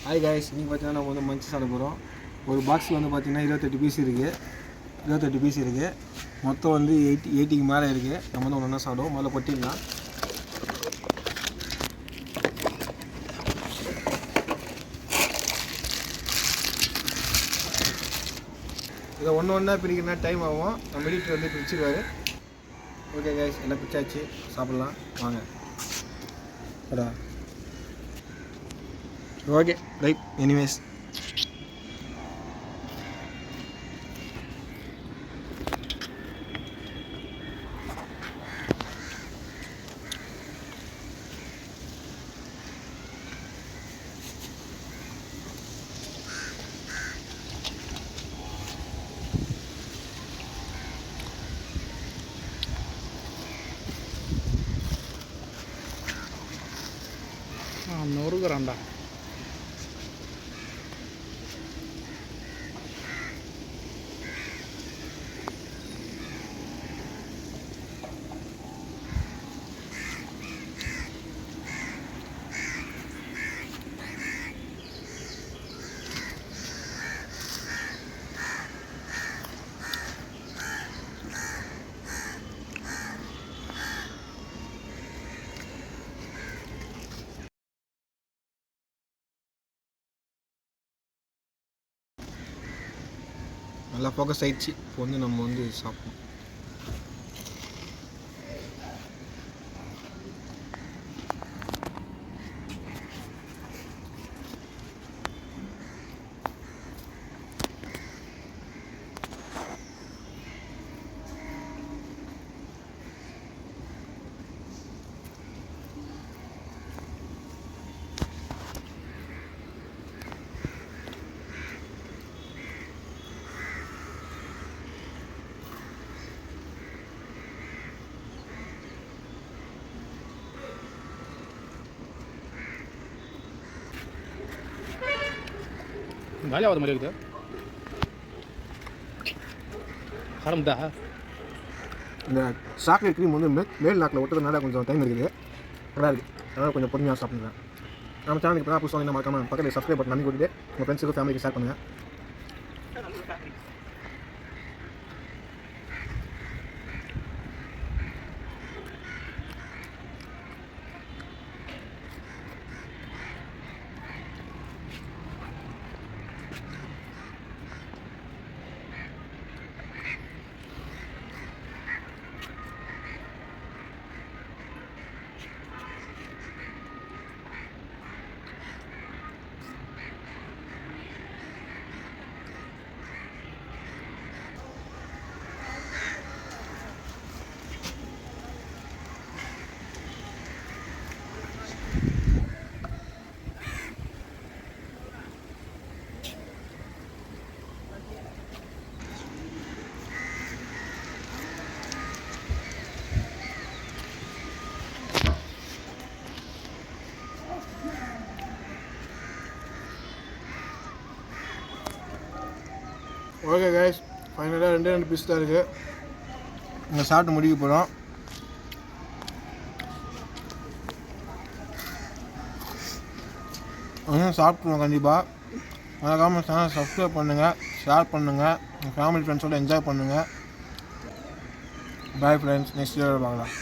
Hi guys, இன்றைக்கி பார்த்தீங்கன்னா நம்ம வந்து மஞ்சள் சாப்பிட போகிறோம். ஒரு பாக்ஸில் வந்து பார்த்திங்கன்னா 28 பீஸ் இருக்குது. மொத்தம் வந்து 80க்கு மேலே இருக்குது. நம்ம வந்து ஒன்றா சாப்பிடுவோம். முதல்ல கொட்டிடலாம். இதை ஒன்றா பிரிக்கிறனா டைம் ஆகும். நம்ம எடிட்டர் வந்து பிரிச்சுருவார். ஓகே காய்ஸ், எல்லாம் பிரிச்சாச்சு, சாப்பிட்லாம் வாங்க. Okay right. எனிவேஸ் நொறுக்குறான்டா. நல்லா ஃபோக்கஸ் ஆகிடுச்சு. இப்போ வந்து நம்ம வந்து சாப்பிட்ணும். வேலையாவது மாதிரி இருக்குது. ஆரம்பித்தா இந்த சாக்லேட் க்ரீம் வந்து மேல் நாக்கில் ஒட்டுறதுனால கொஞ்சம் டைம் இருக்குது. நல்லா இருக்குது. அதனால் கொஞ்சம் பொறுமையாக சாப்பிடுங்க. நம்ம சேனலுக்கு இப்போ தான் புதுசாக என்ன மறக்காமல் பக்கத்தில் சப்ஸ்கிரைப் பட்டன் அமைக்க கூட்டிட்டு உங்கள் ஃப்ரெண்ட்ஸுக்கு ஃபேமிலிக்கு ஷேர் பண்ணுங்கள். ஓகே கைஸ், ஃபைனலாக 2 பீஸ் தான் இருக்குது. இங்கே சாப்பிட்டு முடிக்க போகிறோம். சாப்பிட்ருவோம் கண்டிப்பாக. மறக்காமல் சேனல் சப்ஸ்கிரைப் பண்ணுங்கள், ஷேர் பண்ணுங்கள், உங்கள் ஃபேமிலி ஃப்ரெண்ட்ஸோடு என்ஜாய் பண்ணுங்கள். பாய் ஃப்ரெண்ட்ஸ், நெக்ஸ்ட் வீடியோவில் பார்க்கலாம்.